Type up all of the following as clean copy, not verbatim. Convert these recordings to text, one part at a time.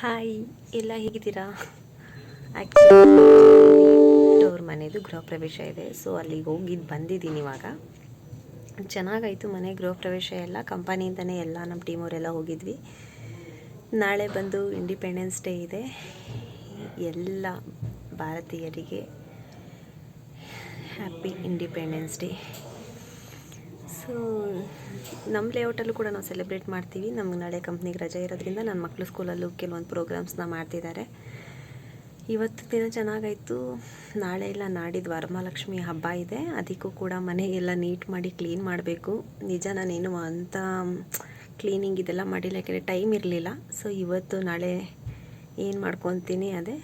Hi, ಎಲ್ಲ ಹೇಗಿದ್ದೀರಾ? Actually ಅವ್ರ ಮನೆಯದು ಗೃಹ ಪ್ರವೇಶ ಇದೆ. ಸೊ ಅಲ್ಲಿಗೆ ಹೋಗಿದ್ದು ಬಂದಿದ್ದೀನಿ ಇವಾಗ. ಚೆನ್ನಾಗಾಯಿತು ಮನೆ ಗೃಹ ಪ್ರವೇಶ ಎಲ್ಲ. ಕಂಪನಿಯಿಂದನೇ ಎಲ್ಲ ನಮ್ಮ ಟೀಮವರೆಲ್ಲ ಹೋಗಿದ್ವಿ. ನಾಳೆ ಬಂದು ಇಂಡಿಪೆಂಡೆನ್ಸ್ ಡೇ ಇದೆ. ಎಲ್ಲ ಭಾರತೀಯರಿಗೆ ಹ್ಯಾಪಿ ಇಂಡಿಪೆಂಡೆನ್ಸ್ ಡೇ. ಸೊ ನಮ್ಮ ಲೇಔಟಲ್ಲೂ ಕೂಡ ನಾವು ಸೆಲೆಬ್ರೇಟ್ ಮಾಡ್ತೀವಿ. ನಮ್ಗೆ ನಾಳೆ ಕಂಪ್ನಿಗೆ ರಜೆ ಇರೋದ್ರಿಂದ ನನ್ನ ಮಕ್ಕಳು ಸ್ಕೂಲಲ್ಲೂ ಕೆಲವೊಂದು ಪ್ರೋಗ್ರಾಮ್ಸ್ನ ಮಾಡ್ತಿದ್ದಾರೆ. ಇವತ್ತು ದಿನ ಚೆನ್ನಾಗಾಯಿತು. ನಾಳೆ ಇಲ್ಲ ನಾಡಿದ್ದು ವರಮಹಾಲಕ್ಷ್ಮಿ ಹಬ್ಬ ಇದೆ. ಅದಕ್ಕೂ ಕೂಡ ಮನೆಗೆಲ್ಲ ನೀಟ್ ಮಾಡಿ ಕ್ಲೀನ್ ಮಾಡಬೇಕು. ನಿಜ ನಾನೇನು ಅಂಥ ಕ್ಲೀನಿಂಗ್ ಇದೆಲ್ಲ ಮಾಡಿಲ್ಲ, ಯಾಕೆಂದರೆ ಟೈಮ್ ಇರಲಿಲ್ಲ. ಸೊ ಇವತ್ತು ನಾಳೆ ಏನು ಮಾಡ್ಕೊತೀನಿ ಅದೇ.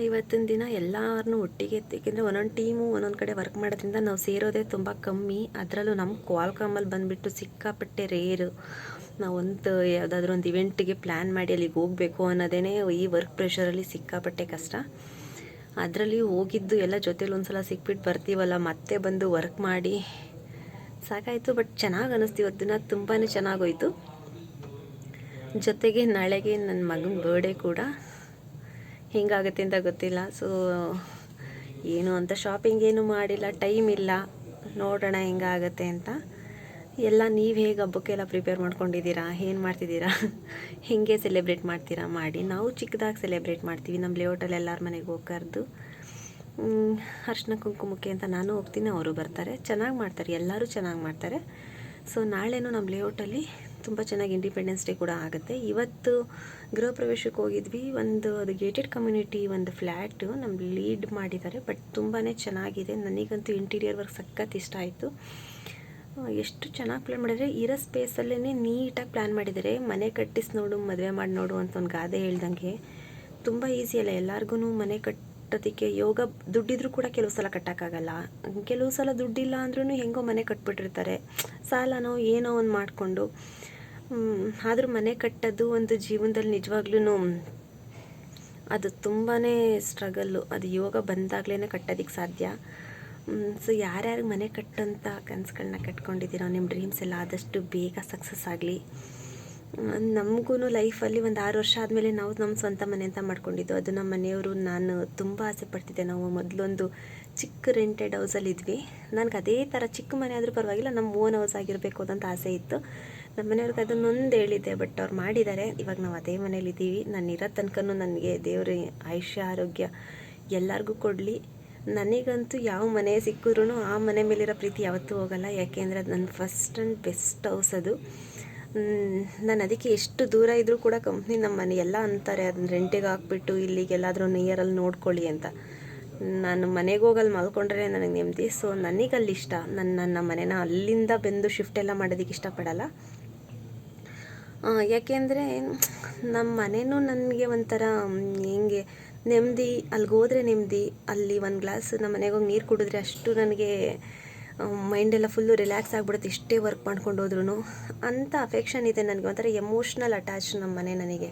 ಇವತ್ತಿನ ದಿನ ಎಲ್ಲರನ್ನೂ ಒಟ್ಟಿಗೆ, ಏಕೆಂದರೆ ಒಂದೊಂದು ಟೀಮು ಒಂದೊಂದು ಕಡೆ ವರ್ಕ್ ಮಾಡೋದ್ರಿಂದ ನಾವು ಸೇರೋದೇ ತುಂಬ ಕಮ್ಮಿ. ಅದರಲ್ಲೂ ನಮ್ಮ ಕ್ವಾಲ್ಕಾಮಲ್ಲಿ ಬಂದುಬಿಟ್ಟು ಸಿಕ್ಕಾಪಟ್ಟೆ ರೇರು. ನಾವೊಂದು ಯಾವುದಾದ್ರೂ ಒಂದು ಇವೆಂಟಿಗೆ ಪ್ಲ್ಯಾನ್ ಮಾಡಿ ಅಲ್ಲಿಗೆ ಹೋಗಬೇಕು ಅನ್ನೋದೇ ಈ ವರ್ಕ್ ಪ್ರೆಷರಲ್ಲಿ ಸಿಕ್ಕಾಪಟ್ಟೆ ಕಷ್ಟ. ಅದರಲ್ಲಿ ಹೋಗಿದ್ದು ಎಲ್ಲ ಜೊತೇಲಿ ಒಂದು ಸಲ ಸಿಕ್ಬಿಟ್ಟು ಬರ್ತೀವಲ್ಲ, ಮತ್ತೆ ಬಂದು ವರ್ಕ್ ಮಾಡಿ ಸಾಕಾಯಿತು. ಬಟ್ ಚೆನ್ನಾಗಿ ಅನ್ನಿಸ್ತು. ಇವತ್ತು ದಿನ ತುಂಬಾ ಚೆನ್ನಾಗೋಯ್ತು. ಜೊತೆಗೆ ನಾಳೆಗೆ ನನ್ನ ಮಗನ ಬರ್ಡೇ ಕೂಡ. ಹೆಂಗಾಗುತ್ತೆ ಅಂತ ಗೊತ್ತಿಲ್ಲ. ಸೊ ಏನು ಅಂತ ಶಾಪಿಂಗ್ ಏನು ಮಾಡಿಲ್ಲ, ಟೈಮ್ ಇಲ್ಲ. ನೋಡೋಣ ಹೆಂಗಾಗುತ್ತೆ ಅಂತ. ಎಲ್ಲ ನೀವು ಹೇಗೆ ಹಬ್ಬಕ್ಕೆಲ್ಲ ಪ್ರಿಪೇರ್ ಮಾಡ್ಕೊಂಡಿದ್ದೀರಾ? ಏನು ಮಾಡ್ತಿದ್ದೀರಾ? ಹೇಗೆ ಸೆಲೆಬ್ರೇಟ್ ಮಾಡ್ತೀರಾ? ಮಾಡಿ. ನಾವು ಚಿಕ್ಕದಾಗಿ ಸೆಲೆಬ್ರೇಟ್ ಮಾಡ್ತೀವಿ. ನಮ್ಮ ಲೇಔಟಲ್ಲಿ ಎಲ್ಲರ ಮನೆಗೆ ಹೋಗಿ ಕರೆದು ಅರ್ಶಿನ ಕುಂಕುಮಕ್ಕೆ ಅಂತ ನಾನು ಹೋಗ್ತೀನಿ, ಅವರು ಬರ್ತಾರೆ. ಚೆನ್ನಾಗಿ ಮಾಡ್ತಾರೆ, ಎಲ್ಲರೂ ಚೆನ್ನಾಗಿ ಮಾಡ್ತಾರೆ. ಸೊ ನಾಳೆನೂ ನಮ್ಮ ಲೇಔಟಲ್ಲಿ ತುಂಬ ಚೆನ್ನಾಗಿ ಇಂಡಿಪೆಂಡೆನ್ಸ್ ಡೇ ಕೂಡ ಆಗುತ್ತೆ. ಇವತ್ತು ಗೃಹ ಪ್ರವೇಶಕ್ಕೆ ಹೋಗಿದ್ವಿ. ಅದು ಗೇಟೆಡ್ ಕಮ್ಯುನಿಟಿ, ಒಂದು ಫ್ಲ್ಯಾಟು ನಮ್ಮ ಲೀಡ್ ಮಾಡಿದ್ದಾರೆ. ಬಟ್ ತುಂಬಾ ಚೆನ್ನಾಗಿದೆ. ನನಗಂತೂ ಇಂಟೀರಿಯರ್ ವರ್ಕ್ ಸಖತ್ ಇಷ್ಟ ಆಯಿತು. ಎಷ್ಟು ಚೆನ್ನಾಗಿ ಪ್ಲ್ಯಾನ್ ಮಾಡಿದರೆ, ಇರೋ ಸ್ಪೇಸಲ್ಲೇ ನೀಟಾಗಿ ಪ್ಲ್ಯಾನ್ ಮಾಡಿದ್ದಾರೆ. ಮನೆ ಕಟ್ಟಿಸಿ ನೋಡು, ಮದುವೆ ಮಾಡಿ ನೋಡು ಅಂತ ಒಂದು ಗಾದೆ ಹೇಳ್ದಂಗೆ ತುಂಬ ಈಸಿ ಅಲ್ಲ ಎಲ್ಲರಿಗೂ ಮನೆ ಕಟ್ಟೋದಕ್ಕೆ. ಯೋಗ ದುಡ್ಡಿದ್ರೂ ಕೂಡ ಕೆಲವು ಸಲ ಕಟ್ಟೋಕ್ಕಾಗಲ್ಲ. ಕೆಲವು ಸಲ ದುಡ್ಡಿಲ್ಲ ಅಂದ್ರೂ ಹೆಂಗೋ ಮನೆ ಕಟ್ಬಿಟ್ಟಿರ್ತಾರೆ, ಸಾಲನೋ ಏನೋ ಒಂದು ಮಾಡಿಕೊಂಡು. ಆದರೂ ಮನೆ ಕಟ್ಟೋದು ಒಂದು ಜೀವನದಲ್ಲಿ ನಿಜವಾಗ್ಲೂ ಅದು ತುಂಬಾ ಸ್ಟ್ರಗಲ್ಲು. ಅದು ಯೋಗ ಬಂದಾಗಲೇ ಕಟ್ಟೋದಕ್ಕೆ ಸಾಧ್ಯ. ಸೊ ಯಾರ್ಯಾರು ಮನೆ ಕಟ್ಟಂಥ ಕನಸುಗಳನ್ನ ಕಟ್ಕೊಂಡಿದ್ದೀರೋ, ನಿಮ್ಮ ಡ್ರೀಮ್ಸ್ ಎಲ್ಲ ಆದಷ್ಟು ಬೇಗ ಸಕ್ಸಸ್ ಆಗಲಿ. ನಮಗೂ ಲೈಫಲ್ಲಿ ಒಂದು 6 ವರ್ಷ ಆದಮೇಲೆ ನಾವು ನಮ್ಮ ಸ್ವಂತ ಮನೆ ಅಂತ ಮಾಡ್ಕೊಂಡಿದ್ದು. ಅದು ನಮ್ಮ ಮನೆಯವರು, ನಾನು ತುಂಬ ಆಸೆ ಪಡ್ತಿದ್ದೆ. ನಾವು ಮೊದಲೊಂದು ಚಿಕ್ಕ ರೆಂಟೆಡ್ ಹೌಸಲ್ಲಿ ಇದ್ವಿ. ನನಗೆ ಅದೇ ಥರ ಚಿಕ್ಕ ಮನೆ ಆದರೂ ಪರವಾಗಿಲ್ಲ, ನಮ್ಮ ಓನ್ ಹೌಸ್ ಆಗಿರಬೇಕು ಅಂತ ಆಸೆ ಇತ್ತು. ನಮ್ಮ ಮನೆಯವ್ರಿಗೆ ಅದನ್ನೊಂದು ಹೇಳಿದ್ದೆ, ಬಟ್ ಅವ್ರು ಮಾಡಿದ್ದಾರೆ. ಇವಾಗ ನಾವು ಅದೇ ಮನೇಲಿದ್ದೀವಿ. ನಾನು ಇರೋ ತನಕನೂ ನನಗೆ ದೇವರು ಆಯುಷ್ಯ ಆರೋಗ್ಯ ಎಲ್ಲರಿಗೂ ಕೊಡಲಿ. ನನಗಂತೂ ಯಾವ ಮನೆ ಸಿಕ್ಕಿದ್ರೂ ಆ ಮನೆ ಮೇಲಿರೋ ಪ್ರೀತಿ ಯಾವತ್ತೂ ಹೋಗಲ್ಲ. ಯಾಕೆಂದರೆ ಅದು ನನ್ನ ಫಸ್ಟ್ ಆ್ಯಂಡ್ ಬೆಸ್ಟ್ ಹೌಸ್ ಅದು. ನಾನು ಅದಕ್ಕೆ ಎಷ್ಟು ದೂರ ಇದ್ದರೂ ಕೂಡ ಕಂಪ್ನಿ ನಮ್ಮ ಮನೆ ಎಲ್ಲ ಅಂತಾರೆ, ಅದನ್ನ ರೆಂಟಿಗೆ ಹಾಕ್ಬಿಟ್ಟು ಇಲ್ಲಿಗೆಲ್ಲಾದರೂ ನಿಯರಲ್ಲಿ ನೋಡ್ಕೊಳ್ಳಿ ಅಂತ. ನಾನು ಮನೆಗೆ ಹೋಗಲ್ಲಿ ಮಲ್ಕೊಂಡ್ರೆ ನನಗೆ ನೆಮ್ಮದಿ. ಸೊ ನನಗಲ್ಲಿ ಇಷ್ಟ. ನನ್ನ ಮನೆನ ಅಲ್ಲಿಂದ ಬಂದು ಶಿಫ್ಟ್ ಎಲ್ಲ ಮಾಡೋದಕ್ಕೆ ಇಷ್ಟಪಡಲ್ಲ. ಯಾಕೆಂದರೆ ನಮ್ಮ ಮನೆಯೂ ನನಗೆ ಒಂಥರ ಹೆಂಗೆ ನೆಮ್ಮದಿ. ಅಲ್ಲಿಗೆ ಹೋದರೆ ನೆಮ್ಮದಿ. ಅಲ್ಲಿ ಒಂದು ಗ್ಲಾಸ್ ನಮ್ಮ ಮನೆಗೆ ಹೋಗಿ ನೀರು ಕುಡಿದ್ರೆ ಅಷ್ಟು ನನಗೆ ಮೈಂಡೆಲ್ಲ ಫುಲ್ಲು ರಿಲ್ಯಾಕ್ಸ್ ಆಗಿಬಿಡುತ್ತೆ. ಇಷ್ಟೇ ವರ್ಕ್ ಮಾಡ್ಕೊಂಡು ಹೋದ್ರೂ ಅಂಥ ಅಫೆಕ್ಷನ್ ಇದೆ ನನಗೆ. ಒಂಥರ ಎಮೋಷ್ನಲ್ ಅಟ್ಯಾಚ್ ನಮ್ಮ ಮನೆ ನನಗೆ.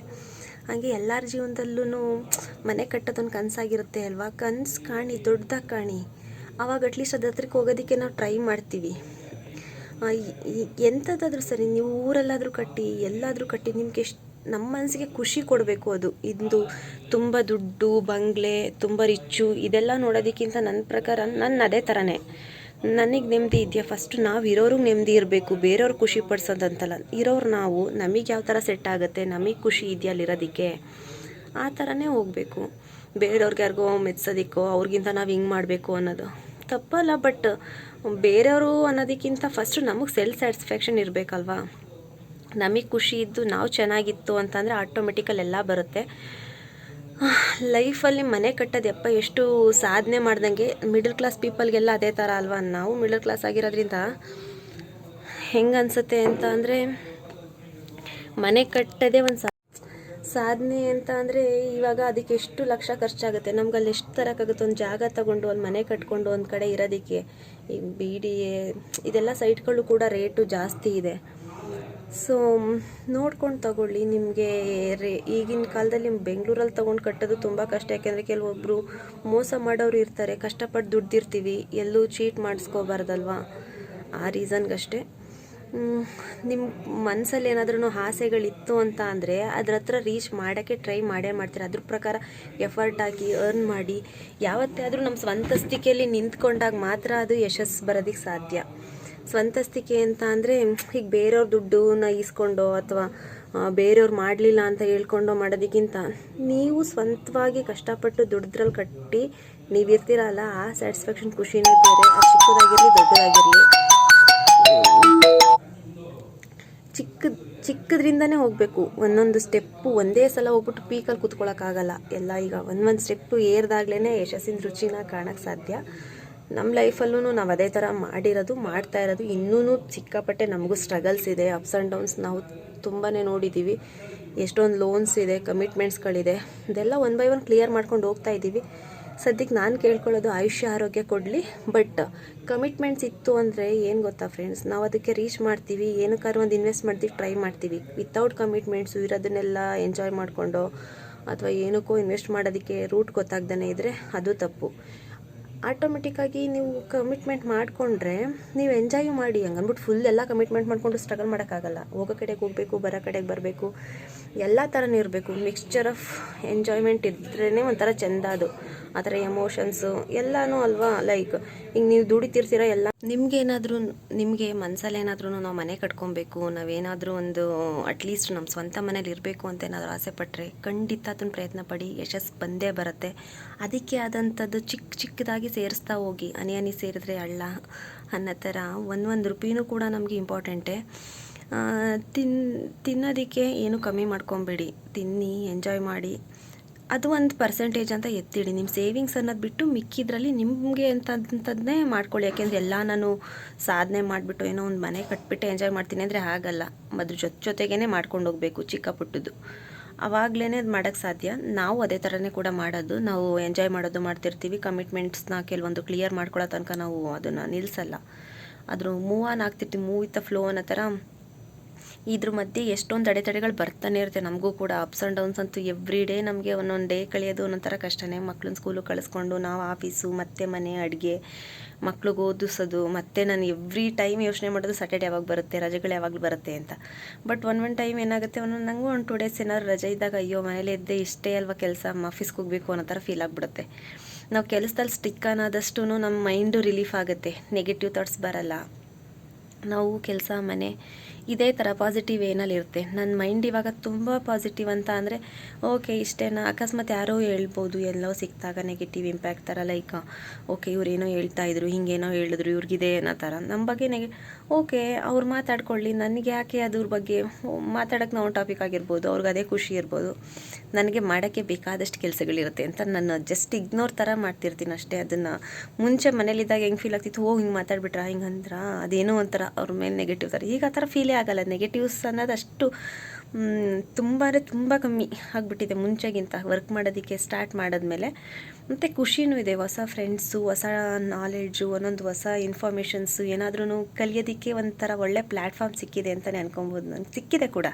ಹಾಗೆ ಎಲ್ಲರ ಜೀವನದಲ್ಲೂ ಮನೆ ಕಟ್ಟೋದೊಂದು ಕನಸಾಗಿರುತ್ತೆ ಅಲ್ವಾ? ಕನಸು ಕಾಣಿ, ದೊಡ್ಡದಾಗಿ ಕಾಣಿ. ಆವಾಗ ಅಟ್ಲೀಸ್ಟ್ ಅದ್ರ ಹತ್ರಕ್ಕೆ ಹೋಗೋದಕ್ಕೆ ನಾವು ಟ್ರೈ ಮಾಡ್ತೀವಿ. ಎಂಥದ್ದಾದರೂ ಸರಿ, ನೀವು ಊರಲ್ಲಾದರೂ ಕಟ್ಟಿ, ಎಲ್ಲಾದರೂ ಕಟ್ಟಿ, ನಿಮ್ಗೆ ಎಷ್ಟು ನಮ್ಮ ಮನಸ್ಸಿಗೆ ಖುಷಿ ಕೊಡಬೇಕು. ಅದು ಇದು ತುಂಬ ದುಡ್ಡು, ಬಂಗ್ಲೆ, ತುಂಬ ರಿಚ್ಚು ಇದೆಲ್ಲ ನೋಡೋದಕ್ಕಿಂತ ನನ್ನ ಪ್ರಕಾರ ಅದೇ ಥರನೇ. ನನಗೆ ನೆಮ್ಮದಿ ಇದೆಯಾ, ಫಸ್ಟು ನಾವು ಇರೋರಿಗೆ ನೆಮ್ಮದಿ ಇರಬೇಕು, ಬೇರೆಯವ್ರಿಗೆ ಖುಷಿ ಪಡಿಸೋದಂತಲ್ಲ. ಇರೋರು ನಾವು, ನಮಗೆ ಯಾವ ಥರ ಸೆಟ್ ಆಗುತ್ತೆ, ನಮಗೆ ಖುಷಿ ಇದೆಯಾ ಅಲ್ಲಿರೋದಕ್ಕೆ, ಆ ಥರನೇ ಹೋಗಬೇಕು. ಬೇರೆಯವ್ರಿಗೆ ಯಾರಿಗೋ ಮೆಚ್ಚೋದಕ್ಕೋ ಅವ್ರಿಗಿಂತ ನಾವು ಹಿಂಗೆ ಮಾಡಬೇಕು ಅನ್ನೋದು ತಪ್ಪಲ್ಲ. ಬಟ್ ಬೇರೆಯವರು ಅನ್ನೋದಕ್ಕಿಂತ ಫಸ್ಟು ನಮಗೆ ಸೆಲ್ಫ್ ಸ್ಯಾಟಿಸ್ಫ್ಯಾಕ್ಷನ್ ಇರಬೇಕಲ್ವಾ? ನಮಗೆ ಖುಷಿ ಇದ್ದು ನಾವು ಚೆನ್ನಾಗಿತ್ತು ಅಂತಂದರೆ ಆಟೋಮೆಟಿಕಲ್ ಎಲ್ಲ ಬರುತ್ತೆ. ಲೈಫಲ್ಲಿ ಮನೆ ಕಟ್ಟೋದು ಎಷ್ಟು ಸಾಧನೆ ಮಾಡ್ದಂಗೆ. ಮಿಡಲ್ ಕ್ಲಾಸ್ ಪೀಪಲ್ಗೆಲ್ಲ ಅದೇ ಥರ ಅಲ್ವಾ? ನಾವು ಮಿಡಲ್ ಕ್ಲಾಸ್ ಆಗಿರೋದ್ರಿಂದ ಹೆಂಗೆ ಅನಿಸುತ್ತೆ ಅಂತ ಅಂದರೆ, ಮನೆ ಕಟ್ಟೋದೇ ಒಂದು ಸಾಧನೆ ಅಂತ ಅಂದರೆ, ಇವಾಗ ಅದಕ್ಕೆ ಎಷ್ಟು ಲಕ್ಷ ಖರ್ಚಾಗುತ್ತೆ. ನಮ್ಗೆ ಅಲ್ಲಿ ಎಷ್ಟು ತರೋಕ್ಕಾಗುತ್ತೆ? ಒಂದು ಜಾಗ ತಗೊಂಡು ಒಂದು ಮನೆ ಕಟ್ಕೊಂಡು ಒಂದು ಕಡೆ ಇರೋದಕ್ಕೆ. ಈ BDA ಇದೆಲ್ಲ ಸೈಟ್ಗಳು ಕೂಡ ರೇಟು ಜಾಸ್ತಿ ಇದೆ. ಸೊ ನೋಡ್ಕೊಂಡು ತಗೊಳ್ಳಿ. ನಿಮಗೆ ಈಗಿನ ಕಾಲದಲ್ಲಿ ಬೆಂಗಳೂರಲ್ಲಿ ತೊಗೊಂಡು ಕಟ್ಟೋದು ತುಂಬ ಕಷ್ಟ. ಯಾಕೆಂದರೆ ಕೆಲವೊಬ್ಬರು ಮೋಸ ಮಾಡೋರು ಇರ್ತಾರೆ. ಕಷ್ಟಪಟ್ಟು ದುಡ್ದಿರ್ತೀವಿ, ಎಲ್ಲೂ ಚೀಟ್ ಮಾಡಿಸ್ಕೋಬಾರ್ದಲ್ವ? ಆ ರೀಸನ್ಗಷ್ಟೇ. ನಿಮ್ಮ ಮನಸ್ಸಲ್ಲಿ ಏನಾದ್ರೂ ಆಸೆಗಳಿತ್ತು ಅಂತ ಅಂದರೆ ಅದ್ರ ಹತ್ರ ರೀಚ್ ಮಾಡೋಕ್ಕೆ ಟ್ರೈ ಮಾಡ್ತೀರ. ಅದ್ರ ಪ್ರಕಾರ ಎಫರ್ಟ್ ಹಾಕಿ ಅರ್ನ್ ಮಾಡಿ ಯಾವತ್ತಾದರೂ ನಮ್ಮ ಸ್ವಂತಸ್ತಿಕೆಯಲ್ಲಿ ನಿಂತ್ಕೊಂಡಾಗ ಮಾತ್ರ ಅದು ಯಶಸ್ಸು ಬರೋದಕ್ಕೆ ಸಾಧ್ಯ. ಸ್ವಂತಸ್ತಿಕೆ ಅಂತ ಅಂದರೆ ಈಗ ಬೇರೆಯವ್ರ ದುಡ್ಡನ್ನ ಈಸ್ಕೊಂಡೋ ಅಥವಾ ಬೇರೆಯವ್ರು ಮಾಡಲಿಲ್ಲ ಅಂತ ಹೇಳ್ಕೊಂಡೋ ಮಾಡೋದಕ್ಕಿಂತ ನೀವು ಸ್ವಂತವಾಗಿ ಕಷ್ಟಪಟ್ಟು ದುಡ್ದ್ರಲ್ಲಿ ಕಟ್ಟಿ ನೀವಿರ್ತೀರಲ್ಲ, ಆ ಸ್ಯಾಟಿಸ್ಫ್ಯಾಕ್ಷನ್ ಖುಷಿನೇ ಬೇರೆ. ಅದು ಚಿಕ್ಕದಾಗಿರಲಿ ದೊಡ್ಡದಾಗಿರಲಿ, ಚಿಕ್ಕದ್ರಿಂದನೇ ಹೋಗಬೇಕು. ಒಂದೊಂದು ಸ್ಟೆಪ್ಪು ಒಂದೇ ಸಲ ಹೋಗ್ಬಿಟ್ಟು ಪೀಕಲ್ಲಿ ಕೂತ್ಕೊಳ್ಳೋಕ್ಕಾಗಲ್ಲ. ಎಲ್ಲ ಈಗ ಒಂದೊಂದು ಸ್ಟೆಪ್ಪು ಏರ್ದಾಗ್ಲೇ ಯಶಸ್ಸಿನ ರುಚಿನ ಕಾಣೋಕ್ಕೆ ಸಾಧ್ಯ. ನಮ್ಮ ಲೈಫಲ್ಲೂ ನಾವು ಅದೇ ಥರ ಮಾಡ್ತಾ ಇರೋದು. ಇನ್ನೂ ಸಿಕ್ಕಾಪಟ್ಟೆ ನಮಗೂ ಸ್ಟ್ರಗಲ್ಸ್ ಇದೆ, ಅಪ್ಸ್ ಆ್ಯಂಡ್ ಡೌನ್ಸ್ ನಾವು ತುಂಬಾ ನೋಡಿದ್ದೀವಿ. ಎಷ್ಟೊಂದು ಲೋನ್ಸ್ ಇದೆ, ಕಮಿಟ್ಮೆಂಟ್ಸ್ಗಳಿದೆ, ಇದೆಲ್ಲ ಒನ್ ಬೈ ಒನ್ ಕ್ಲಿಯರ್ ಮಾಡ್ಕೊಂಡು ಹೋಗ್ತಾ ಇದ್ದೀವಿ. ಸದ್ಯಕ್ಕೆ ನಾನು ಕೇಳ್ಕೊಳ್ಳೋದು ಆಯುಷ್ಯ ಆರೋಗ್ಯ ಕೊಡಲಿ. ಬಟ್ ಕಮಿಟ್ಮೆಂಟ್ಸ್ ಇತ್ತು ಅಂದರೆ ಏನು ಗೊತ್ತಾ ಫ್ರೆಂಡ್ಸ್, ನಾವು ಅದಕ್ಕೆ ರೀಚ್ ಮಾಡ್ತೀವಿ, ಏನಕ್ಕಾದ್ರೂ ಒಂದು ಇನ್ವೆಸ್ಟ್ ಮಾಡ್ತೀವಿ, ಟ್ರೈ ಮಾಡ್ತೀವಿ. ವಿತೌಟ್ ಕಮಿಟ್ಮೆಂಟ್ಸು ಇರೋದನ್ನೆಲ್ಲ ಎಂಜಾಯ್ ಮಾಡಿಕೊಂಡು ಅಥವಾ ಏನಕ್ಕೋ ಇನ್ವೆಸ್ಟ್ ಮಾಡೋದಕ್ಕೆ ರೂಟ್ ಗೊತ್ತಾಗ್ದೇ ಇದ್ದರೆ ಅದು ತಪ್ಪು. ಆಟೋಮೆಟಿಕ್ಕಾಗಿ ನೀವು ಕಮಿಟ್ಮೆಂಟ್ ಮಾಡಿಕೊಂಡ್ರೆ ನೀವು ಎಂಜಾಯ್ ಮಾಡಿ. ಹಂಗನ್ಬಿಟ್ಟು ಫುಲ್ ಎಲ್ಲ ಕಮಿಟ್ಮೆಂಟ್ ಮಾಡಿಕೊಂಡು ಸ್ಟ್ರಗಲ್ ಮಾಡೋಕ್ಕಾಗಲ್ಲ. ಹೋಗೋ ಕಡೆಗೆ ಹೋಗಬೇಕು, ಬರೋ ಕಡೆಗೆ ಬರಬೇಕು, ಎಲ್ಲ ಥರನೂ ಇರಬೇಕು. ಮಿಕ್ಸ್ಚರ್ ಆಫ್ ಎಂಜಾಯ್ಮೆಂಟ್ ಇದ್ರೇ ಒಂಥರ ಚೆಂದ. ಅದು ಆ ಥರ ಎಮೋಷನ್ಸು ಎಲ್ಲನೂ ಅಲ್ವಾ. ಲೈಕ್ ಈಗ ನೀವು ದುಡಿತಿರ್ತೀರ, ಎಲ್ಲ ನಿಮಗೆ ಮನಸ್ಸಲ್ಲಿ ಏನಾದ್ರೂ ನಾವು ಮನೆ ಕಟ್ಕೊಬೇಕು, ನಾವೇನಾದರೂ ಒಂದು ಅಟ್ಲೀಸ್ಟ್ ನಮ್ಮ ಸ್ವಂತ ಮನೇಲಿ ಇರಬೇಕು ಅಂತ ಏನಾದರೂ ಆಸೆ ಪಟ್ಟರೆ ಖಂಡಿತ ಅದನ್ನು ಪ್ರಯತ್ನ ಪಡಿ, ಯಶಸ್ಸು ಬಂದೇ ಬರುತ್ತೆ. ಅದಕ್ಕೆ ಆದಂಥದ್ದು ಚಿಕ್ಕದಾಗಿ ಸೇರಿಸ್ತಾ ಹೋಗಿ. ಹನಿ ಸೇರಿದ್ರೆ ಹಳ್ಳ ಅನ್ನೋ ಥರ ಒಂದು ರೂಪಾಯಿನೂ ಕೂಡ ನಮಗೆ ಇಂಪಾರ್ಟೆಂಟೇ. ತಿನ್ನೋದಕ್ಕೆ ಏನು ಕಮ್ಮಿ ಮಾಡ್ಕೊಬೇಡಿ, ತಿನ್ನಿ, ಎಂಜಾಯ್ ಮಾಡಿ. ಅದು ಒಂದು ಪರ್ಸೆಂಟೇಜ್ ಅಂತ ಎತ್ತಿಡಿ. ನಿಮ್ಮ ಸೇವಿಂಗ್ಸ್ ಅನ್ನೋದು ಬಿಟ್ಟು ಮಿಕ್ಕಿದ್ರಲ್ಲಿ ನಿಮಗೆ ಅಂಥದ್ದನ್ನೇ ಮಾಡ್ಕೊಳ್ಳಿ. ಯಾಕೆಂದರೆ ಎಲ್ಲ ನಾನು ಸಾಧನೆ ಮಾಡಿಬಿಟ್ಟು ಏನೋ ಒಂದು ಮನೆ ಕಟ್ಬಿಟ್ಟು ಎಂಜಾಯ್ ಮಾಡ್ತೀನಿ ಅಂದರೆ ಆಗಲ್ಲ. ಅದ್ರ ಜೊತೆಗೇ ಮಾಡ್ಕೊಂಡು ಹೋಗಬೇಕು ಚಿಕ್ಕ ಪುಟ್ಟದ್ದು. ಆವಾಗಲೇ ಅದು ಮಾಡೋಕ್ಕೆ ಸಾಧ್ಯ. ನಾವು ಅದೇ ಥರನೇ ಕೂಡ ಮಾಡೋದು. ನಾವು ಎಂಜಾಯ್ ಮಾಡೋದು ಮಾಡ್ತಿರ್ತೀವಿ. ಕಮಿಟ್ಮೆಂಟ್ಸ್ನ ಕೆಲವೊಂದು ಕ್ಲಿಯರ್ ಮಾಡ್ಕೊಳ್ಳೋ ತನಕ ನಾವು ಅದನ್ನು ನಿಲ್ಲಿಸಲ್ಲ. ಅದ್ರ ಮೂವ್ ಆನ್ ಆಗ್ತಿರ್ತೀವಿ, ಮೂವ್ ವಿತ್ ದ ಫ್ಲೋ ಅನ್ನೋ ಥರ. ಇದ್ರ ಮಧ್ಯೆ ಎಷ್ಟೊಂದು ಅಡೆತಡೆಗಳು ಬರ್ತಾನೆ ಇರುತ್ತೆ ನಮಗೂ ಕೂಡ. ಅಪ್ಸ್ ಆ್ಯಂಡ್ ಡೌನ್ಸ್ ಅಂತೂ ಎವ್ರಿ ಡೇ ನಮಗೆ ಒಂದೊಂದು ಡೇ ಕಳೆಯೋದು ಒಂದೊಂಥರ ಕಷ್ಟನೇ. ಮಕ್ಳನ್ನ ಸ್ಕೂಲಿಗೆ ಕಳಿಸ್ಕೊಂಡು ನಾವು ಆಫೀಸು, ಮತ್ತೆ ಮನೆ, ಅಡುಗೆ, ಮಕ್ಳಿಗೆ ಓದಿಸೋದು, ಮತ್ತು ನಾನು ಎವ್ರಿ ಟೈಮ್ ಯೋಚನೆ ಮಾಡೋದು ಸ್ಯಾಟರ್ಡೆ ಯಾವಾಗ ಬರುತ್ತೆ, ರಜೆಗಳು ಯಾವಾಗಲೂ ಬರುತ್ತೆ ಅಂತ. ಬಟ್ ಒಂದು ಟೈಮ್ ಏನಾಗುತ್ತೆ, ನನಗೂ ಒಂದು 2 ಡೇಸ್ ಏನಾದ್ರು ರಜೆ ಇದ್ದಾಗ ಅಯ್ಯೋ ಮನೇಲಿ ಇದ್ದೆ ಇಷ್ಟೇ ಅಲ್ವಾ ಕೆಲಸ, ಆಫೀಸ್ಗೆ ಹೋಗಬೇಕು ಅನ್ನೋ ಥರ ಫೀಲ್ ಆಗಿಬಿಡುತ್ತೆ. ನಾವು ಕೆಲಸದಲ್ಲಿ ಸ್ಟಿಕ್ ಅನ್ನೋದಷ್ಟು ನಮ್ಮ ಮೈಂಡು ರಿಲೀಫ್ ಆಗುತ್ತೆ, ನೆಗೆಟಿವ್ ಥಾಟ್ಸ್ ಬರಲ್ಲ. ನಾವು ಕೆಲಸ, ಮನೆ ಇದೇ ಥರ ಪಾಸಿಟಿವ್ ಏನಲ್ಲಿ ಇರುತ್ತೆ. ನನ್ನ ಮೈಂಡ್ ಇವಾಗ ತುಂಬ ಪಾಸಿಟಿವ್ ಅಂತ ಅಂದರೆ ಓಕೆ ಇಷ್ಟೇನಾ. ಅಕಸ್ಮಾತ್ ಯಾರೋ ಹೇಳ್ಬೋದು ಎಲ್ಲೋ ಸಿಕ್ಕಿದಾಗ ನೆಗೆಟಿವ್ ಇಂಪ್ಯಾಕ್ಟ್ ಥರ, ಲೈಕ್ ಓಕೆ ಇವರೇನೋ ಹೇಳ್ತಾಯಿದ್ರು, ಹಿಂಗೇನೋ ಹೇಳಿದ್ರು, ಇವ್ರಿಗಿದೆ ಅನ್ನೋ ಥರ. ನಮ್ಮ ಬಗ್ಗೆ ಓಕೆ ಅವ್ರು ಮಾತಾಡ್ಕೊಳ್ಳಿ, ನನಗೆ ಯಾಕೆ ಅದ್ರ ಬಗ್ಗೆ ಮಾತಾಡೋಕ್ಕೆ ನಾವು ಟಾಪಿಕ್ ಆಗಿರ್ಬೋದು, ಅವ್ರಿಗೆ ಅದೇ ಖುಷಿ ಇರ್ಬೋದು. ನನಗೆ ಮಾಡೋಕ್ಕೆ ಬೇಕಾದಷ್ಟು ಕೆಲಸಗಳಿರುತ್ತೆ ಅಂತ ನಾನು ಜಸ್ಟ್ ಇಗ್ನೋರ್ ಥರ ಮಾಡ್ತಿರ್ತೀನಿ ಅಷ್ಟೇ. ಅದನ್ನು ಮುಂಚೆ ಮನೇಲಿದ್ದಾಗ ಹೆಂಗೆ ಫೀಲ್ ಆಗ್ತಿತ್ತು, ಹಿಂಗೆ ಮಾತಾಡ್ಬಿಟ್ರಾ, ಹಿಂಗಂದ್ರ ಅದೇನೋ ಒಂಥರ ಅವ್ರ ಮೇಲೆ ನೆಗೆಟಿವ್ ಥರ. ಈಗ ಆ ಥರ ಫೀಲೇ ಆಗಲ್ಲ. ನೆಗೆಟಿವ್ಸ್ ಅನ್ನೋದು ಅಷ್ಟು ತುಂಬ ಕಮ್ಮಿ ಆಗಿಬಿಟ್ಟಿದೆ ಮುಂಚೆಗಿಂತ. ವರ್ಕ್ ಮಾಡೋದಕ್ಕೆ ಸ್ಟಾರ್ಟ್ ಮಾಡಿದ್ಮೇಲೆ ಮತ್ತು ಖುಷಿನೂ ಇದೆ. ಹೊಸ ಫ್ರೆಂಡ್ಸು, ಹೊಸ ನಾಲೆಡ್ಜು, ಒಂದೊಂದು ಹೊಸ ಇನ್ಫಾರ್ಮೇಷನ್ಸು ಏನಾದ್ರೂ ಕಲಿಯೋದಕ್ಕೆ ಒಂಥರ ಒಳ್ಳೆ ಪ್ಲ್ಯಾಟ್ಫಾರ್ಮ್ ಸಿಕ್ಕಿದೆ ಅಂತಲೇ ಅನ್ಕೊಬೋದು. ನನಗೆ ಸಿಕ್ಕಿದೆ ಕೂಡ.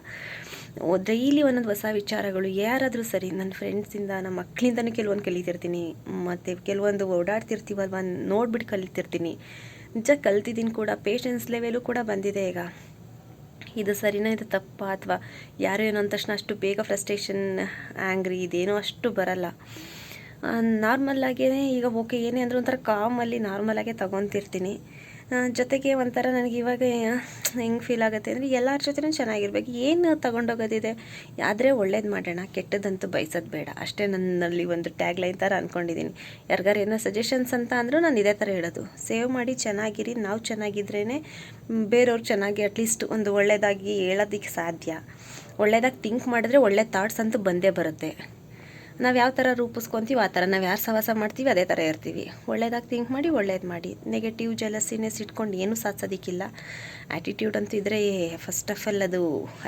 ಡೈಲಿ ಒಂದೊಂದು ಹೊಸ ವಿಚಾರಗಳು ಯಾರಾದರೂ ಸರಿ, ನನ್ನ ಫ್ರೆಂಡ್ಸಿಂದ, ನಮ್ಮ ಮಕ್ಕಳಿಂದನೂ ಕೆಲವೊಂದು ಕಲಿತಿರ್ತೀನಿ, ಮತ್ತು ಕೆಲವೊಂದು ಓಡಾಡ್ತಿರ್ತೀವಲ್ವ ನೋಡ್ಬಿಟ್ಟು ಕಲಿತಿರ್ತೀನಿ. ನಿಜ ಕಲ್ತಿದ್ದೀನಿ ಕೂಡ. ಪೇಷನ್ಸ್ ಲೆವೆಲು ಕೂಡ ಬಂದಿದೆ ಈಗ. ಇದು ಸರಿನಾ, ಇದು ತಪ್ಪಾ, ಅಥವಾ ಯಾರೋ ಏನೋ ಅಂದ ತಕ್ಷಣ ಅಷ್ಟು ಬೇಗ ಫ್ರಸ್ಟ್ರೇಷನ್, ಆ್ಯಂಗ್ರಿ ಇದೇನೋ ಅಷ್ಟು ಬರಲ್ಲ. ನಾರ್ಮಲ್ಲಾಗೇ ಈಗ ಓಕೆ ಏನೇ ಅಂದರೂ ಒಂಥರ ಕಾಮಲ್ಲಿ ನಾರ್ಮಲಾಗೇ ತೊಗೊತಿರ್ತೀನಿ. ಜೊತೆಗೆ ಒಂಥರ ನನಗೆ ಇವಾಗ ಹೆಂಗೆ ಫೀಲ್ ಆಗುತ್ತೆ ಅಂದರೆ ಎಲ್ಲರ ಜೊತೆನೂ ಚೆನ್ನಾಗಿರ್ಬೇಕು. ಏನು ತೊಗೊಂಡೋಗೋದಿದೆ, ಆದರೆ ಒಳ್ಳೇದು ಮಾಡೋಣ, ಕೆಟ್ಟದಂತೂ ಬಯಸೋದು ಬೇಡ ಅಷ್ಟೇ. ನನ್ನಲ್ಲಿ ಒಂದು ಟ್ಯಾಗ್ ಲೈನ್ ಥರ ಅಂದ್ಕೊಂಡಿದ್ದೀನಿ. ಯಾರಿಗಾರು ಏನೋ ಸಜೆಷನ್ಸ್ ಅಂತ ಅಂದರೂ ನಾನು ಇದೇ ಥರ ಹೇಳೋದು, ಸೇವ್ ಮಾಡಿ ಚೆನ್ನಾಗಿರಿ. ನಾವು ಚೆನ್ನಾಗಿದ್ರೇ ಬೇರೆಯವ್ರು ಚೆನ್ನಾಗಿ ಅಟ್ಲೀಸ್ಟ್ ಒಂದು ಒಳ್ಳೆಯದಾಗಿ ಹೇಳೋದಕ್ಕೆ ಸಾಧ್ಯ. ಒಳ್ಳೆಯದಾಗಿ ಥಿಂಕ್ ಮಾಡಿದ್ರೆ ಒಳ್ಳೆ ಥಾಟ್ಸ್ ಅಂತೂ ಬಂದೇ ಬರುತ್ತೆ. ನಾವು ಯಾವ ಥರ ರೂಪಿಸ್ಕೊತೀವಿ ಆ ಥರ, ನಾವು ಯಾರು ಸಹವಾಸ ಮಾಡ್ತೀವಿ ಅದೇ ಥರ ಇರ್ತೀವಿ. ಒಳ್ಳೇದಾಗಿ ಥಿಂಕ್ ಮಾಡಿ, ಒಳ್ಳೇದು ಮಾಡಿ. ನೆಗೆಟಿವ್ ಜಲಸಿನೆಸ್ ಇಟ್ಕೊಂಡು ಏನೂ ಸಾಧಿಸೋದಕ್ಕಿಲ್ಲ. ಆ್ಯಟಿಟ್ಯೂಡ್ ಅಂತೂ ಇದ್ದರೆ ಫಸ್ಟ್ ಆಫ್ ಆಲ್ ಅದು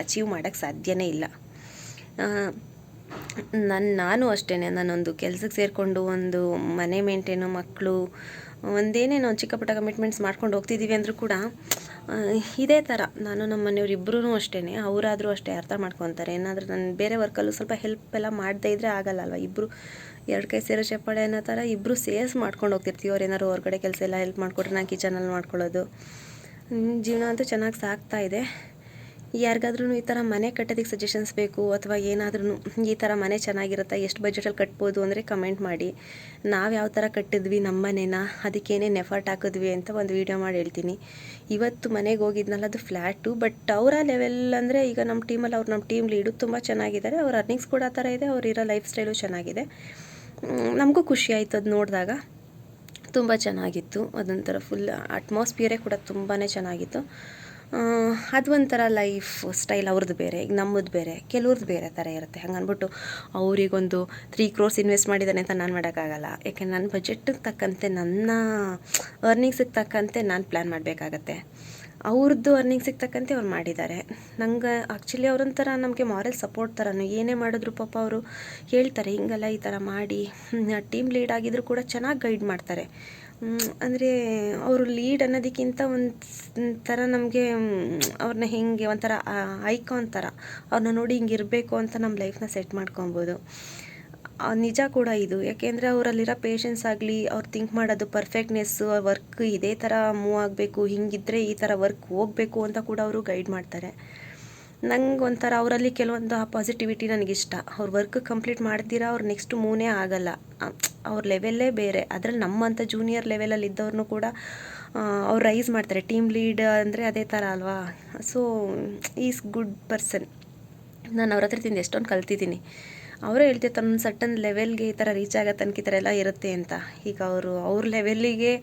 ಅಚೀವ್ ಮಾಡೋಕ್ಕೆ ಸಾಧ್ಯನೇ ಇಲ್ಲ. ನಾನು ಅಷ್ಟೇ, ನಾನೊಂದು ಕೆಲಸಕ್ಕೆ ಸೇರಿಕೊಂಡು ಒಂದು ಮನೆ ಮೇಂಟೇನು, ಮಕ್ಕಳು, ಒಂದೇನೇನೋ ಚಿಕ್ಕ ಪುಟ್ಟ ಕಮಿಟ್ಮೆಂಟ್ಸ್ ಮಾಡ್ಕೊಂಡು ಹೋಗ್ತಿದ್ದೀವಿ ಅಂದರೂ ಕೂಡ ಇದೇ ಥರ ನಾನು ನಮ್ಮ ಮನೆಯವ್ರು ಇಬ್ಬರೂ ಅಷ್ಟೇ. ಅವರಾದರೂ ಅಷ್ಟೇ ಅರ್ಥ ಮಾಡ್ಕೊತಾರೆ. ಏನಾದರೂ ನಾನು ಬೇರೆ ವರ್ಕಲ್ಲೂ ಸ್ವಲ್ಪ ಹೆಲ್ಪ್ ಎಲ್ಲ ಮಾಡದೇ ಇದ್ದರೆ ಆಗಲ್ಲ ಅಲ್ವ. ಇಬ್ಬರು 2 ಕೈ ಸೇರೋ ಚಪ್ಪಾಳೆ ಅನ್ನೋ ಥರ ಇಬ್ಬರು ಸೇರ್ಸಿ ಮಾಡ್ಕೊಂಡು ಹೋಗ್ತಿರ್ತೀವಿ. ಅವ್ರು ಏನಾದ್ರು ಹೊರಗಡೆ ಕೆಲಸ ಎಲ್ಲ ಹೆಲ್ಪ್ ಮಾಡಿಕೊಟ್ರೆ ನಾನು ಕಿಚನಲ್ಲಿ ಮಾಡ್ಕೊಳ್ಳೋದು. ಜೀವನ ಅಂತೂ ಚೆನ್ನಾಗಿ ಸಾಗ್ತಾ ಇದೆ. ಯಾರಿಗಾದ್ರೂ ಈ ಥರ ಮನೆ ಕಟ್ಟೋದಕ್ಕೆ ಸಜೆಷನ್ಸ್ ಬೇಕು ಅಥವಾ ಏನಾದ್ರೂ ಈ ಥರ ಮನೆ ಚೆನ್ನಾಗಿರುತ್ತೆ, ಎಷ್ಟು ಬಜೆಟಲ್ಲಿ ಕಟ್ಬೋದು ಅಂದರೆ ಕಮೆಂಟ್ ಮಾಡಿ. ನಾವು ಯಾವ ಥರ ಕಟ್ಟಿದ್ವಿ ನಮ್ಮ ಮನೇನ, ಅದಕ್ಕೇನೇನು ಎಫರ್ಟ್ ಹಾಕಿದ್ವಿ ಅಂತ ಒಂದು ವೀಡಿಯೋ ಮಾಡಿ ಹೇಳ್ತೀನಿ. ಇವತ್ತು ಮನೆಗೆ ಹೋಗಿದ್ನಲ್ಲ, ಅದು ಫ್ಲ್ಯಾಟು, ಬಟ್ ಅವರ ಲೆವೆಲ್ ಅಂದರೆ ಈಗ ನಮ್ಮ ಟೀಮಲ್ಲಿ ನಮ್ಮ ಟೀಮ್ ಲೀಡು ತುಂಬ ಚೆನ್ನಾಗಿದ್ದಾರೆ. ಅವ್ರ ಅರ್ನಿಂಗ್ಸ್ ಕೂಡ ಆ ಥರ ಇದೆ, ಅವ್ರು ಇರೋ ಲೈಫ್ ಸ್ಟೈಲು ಚೆನ್ನಾಗಿದೆ. ನಮಗೂ ಖುಷಿ ಆಯಿತು ಅದು ನೋಡಿದಾಗ. ತುಂಬ ಚೆನ್ನಾಗಿತ್ತು. ಅದೊಂಥರ ಫುಲ್ ಅಟ್ಮಾಸ್ಫಿಯರೇ ಕೂಡ ತುಂಬಾ ಚೆನ್ನಾಗಿತ್ತು. ಅದು ಒಂಥರ ಲೈಫ್ ಸ್ಟೈಲ್ ಅವ್ರದ್ದು ಬೇರೆ, ಈಗ ನಮ್ಮದು ಬೇರೆ, ಕೆಲವ್ರದ್ದು ಬೇರೆ ಥರ ಇರುತ್ತೆ. ಹಂಗನ್ಬಿಟ್ಟು ಅವರಿಗೊಂದು 3 crores ಇನ್ವೆಸ್ಟ್ ಮಾಡಿದ್ದಾನೆ ಅಂತ ನಾನು ಮಾಡೋಕ್ಕಾಗಲ್ಲ. ಯಾಕೆ ನನ್ನ ಬಜೆಟ್ಟಿಗೆ ತಕ್ಕಂತೆ, ನನ್ನ ಅರ್ನಿಂಗ್ಸಿಗೆ ತಕ್ಕಂತೆ ನಾನು ಪ್ಲ್ಯಾನ್ ಮಾಡಬೇಕಾಗತ್ತೆ. ಅವ್ರದ್ದು ಅರ್ನಿಂಗ್ಸಿಗೆ ತಕ್ಕಂತೆ ಅವ್ರು ಮಾಡಿದ್ದಾರೆ. ನಂಗೆ ಆ್ಯಕ್ಚುಲಿ ಅವರೊಂಥರ ನಮಗೆ ಮಾರಲ್ ಸಪೋರ್ಟ್ ಥರನೂ. ಏನೇ ಮಾಡಿದ್ರು ಪಾಪ ಅವರು ಹೇಳ್ತಾರೆ, ಹಿಂಗಲ್ಲ ಈ ಥರ ಮಾಡಿ. ಟೀಮ್ ಲೀಡ್ ಆಗಿದ್ರು ಕೂಡ ಚೆನ್ನಾಗಿ ಗೈಡ್ ಮಾಡ್ತಾರೆ. ಅಂದರೆ ಅವರು ಲೀಡ್ ಅನ್ನೋದಕ್ಕಿಂತ ಥರ ನಮಗೆ ಅವ್ರನ್ನ ಹಿಂಗೆ ಒಂಥರ ಐಕಾನ್ ಥರ, ಅವ್ರನ್ನ ನೋಡಿ ಹಿಂಗಿರಬೇಕು ಅಂತ ನಮ್ಮ ಲೈಫ್ನ ಸೆಟ್ ಮಾಡ್ಕೊಬೋದು. ನಿಜ ಕೂಡ ಇದು. ಯಾಕೆಂದರೆ ಅವರಲ್ಲಿರೋ ಪೇಷನ್ಸ್ ಆಗಲಿ, ಅವ್ರು ಥಿಂಕ್ ಮಾಡೋದು ಪರ್ಫೆಕ್ಟ್ನೆಸ್ಸು, ವರ್ಕ್ ಇದೇ ಥರ ಮೂವ್ ಆಗಬೇಕು, ಹಿಂಗಿದ್ದರೆ ಈ ಥರ ವರ್ಕ್ ಹೋಗಬೇಕು ಅಂತ ಕೂಡ ಅವರು ಗೈಡ್ ಮಾಡ್ತಾರೆ. ನಂಗೆ ಒಂಥರ ಅವರಲ್ಲಿ ಕೆಲವೊಂದು ಆ ಪಾಸಿಟಿವಿಟಿ ನನಗಿಷ್ಟ. ಅವ್ರ ವರ್ಕ್ ಕಂಪ್ಲೀಟ್ ಮಾಡ್ದಿರ ಅವ್ರು ನೆಕ್ಸ್ಟ್ ಮೂವೇ ಆಗಲ್ಲ. ಅವ್ರ ಲೆವೆಲ್ಲೇ ಬೇರೆ. ಅದರಲ್ಲಿ ನಮ್ಮಂಥ ಜೂನಿಯರ್ ಲೆವೆಲಲ್ಲಿ ಇದ್ದವ್ರನ್ನೂ ಕೂಡ ಅವ್ರು ರೈಸ್ ಮಾಡ್ತಾರೆ. ಟೀಮ್ ಲೀಡ್ ಅಂದರೆ ಅದೇ ಥರ ಅಲ್ವಾ. So is good person. ನಾನು ಅವ್ರ ಹತ್ರದಿಂದ ಎಷ್ಟೊಂದು ಕಲ್ತಿದ್ದೀನಿ. ಅವರೇ ಹೇಳ್ತಿರ್ತಾರೆ, ಒಂದು ಸರ್ಟನ್ ಲೆವೆಲ್ಗೆ ಈ ಥರ ರೀಚ್ ಆಗೋ ತನಕ ಈ ಥರ ಎಲ್ಲ ಇರುತ್ತೆ ಅಂತ. ಈಗ ಅವ್ರ ಲೆವೆಲ್ಲಿಗೆ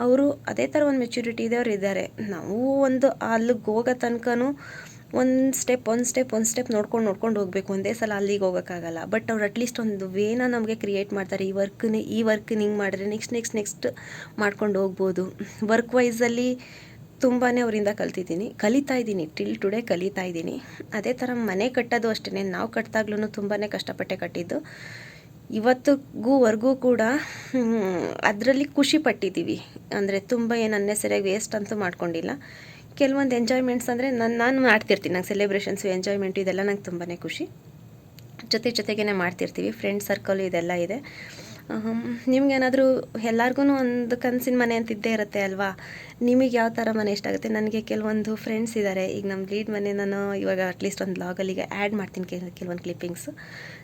ಅವರು ಅದೇ ಥರ ಒಂದು ಮೆಚ್ಯೂರಿಟಿ ಇದೆ, ಅವ್ರು ಇದ್ದಾರೆ. ನಾವು ಒಂದು ಅಲ್ಲಿಗೆ ಹೋಗೋ ತನಕನೂ ಒಂದು ಸ್ಟೆಪ್ ನೋಡ್ಕೊಂಡು ಹೋಗಬೇಕು. ಒಂದೇ ಸಲ ಅಲ್ಲಿಗೆ ಹೋಗೋಕ್ಕಾಗಲ್ಲ. ಬಟ್ ಅವ್ರು ಅಟ್ಲೀಸ್ಟ್ ಒಂದು ವೇನ ನಮಗೆ ಕ್ರಿಯೇಟ್ ಮಾಡ್ತಾರೆ. ಈ ವರ್ಕ್ ಹಿಂಗೆ ಮಾಡಿದ್ರೆ ನೆಕ್ಸ್ಟ್ ಮಾಡ್ಕೊಂಡು ಹೋಗ್ಬೋದು. ವರ್ಕ್ ವೈಸಲ್ಲಿ ತುಂಬಾ ಅವರಿಂದ ಕಲಿತಾ ಇದ್ದೀನಿ. ಟಿಲ್ ಟುಡೇ ಕಲಿತಾ ಇದ್ದೀನಿ. ಅದೇ ಥರ ಮನೆ ಕಟ್ಟೋದು ಅಷ್ಟೇ. ನಾವು ಕಟ್ಟಿದಾಗ್ಲೂ ತುಂಬಾ ಕಷ್ಟಪಟ್ಟೆ ಕಟ್ಟಿದ್ದು. ಇವತ್ತಿಗೂ ಕೂಡ ಅದರಲ್ಲಿ ಖುಷಿ ಪಟ್ಟಿದ್ದೀವಿ. ಅಂದರೆ ತುಂಬ ಏನು ಅನ್ನೆಸರಿಯಾಗಿ ವೇಸ್ಟ್ ಅಂತೂ ಮಾಡ್ಕೊಂಡಿಲ್ಲ. ಕೆಲವೊಂದು ಎಂಜಾಯ್ಮೆಂಟ್ಸ್ ಅಂದರೆ ನಾನು ಮಾಡ್ತಿರ್ತೀನಿ. ನಂಗೆ ಸೆಲೆಬ್ರೇಷನ್ಸು, ಎಂಜಾಯ್ಮೆಂಟು ಇದೆಲ್ಲ ನಂಗೆ ತುಂಬಾ ಖುಷಿ. ಜೊತೆಗೇ ಮಾಡ್ತಿರ್ತೀವಿ. ಫ್ರೆಂಡ್ ಸರ್ಕಲು ಇದೆಲ್ಲ ಇದೆ. ನಿಮಗೇನಾದರೂ ಎಲ್ಲರಿಗೂ ಒಂದು ಕನಸಿನ ಮನೆ ಅಂತ ಇದ್ದೇ ಇರುತ್ತೆ ಅಲ್ವಾ. ನಿಮಗೆ ಯಾವ ಥರ ಮನೆ ಇಷ್ಟ ಆಗುತ್ತೆ? ನನಗೆ ಕೆಲವೊಂದು ಫ್ರೆಂಡ್ಸ್ ಇದ್ದಾರೆ. ಈಗ ನಮ್ಮ ಲೀಡ್ ಮನೆ ನಾನು ಇವಾಗ ಅಟ್ಲೀಸ್ಟ್ ಒಂದು ಬ್ಲಾಗಲ್ಲಿಗೆ ಆ್ಯಡ್ ಮಾಡ್ತೀನಿ ಕೆಲವೊಂದು ಕ್ಲಿಪ್ಪಿಂಗ್ಸು.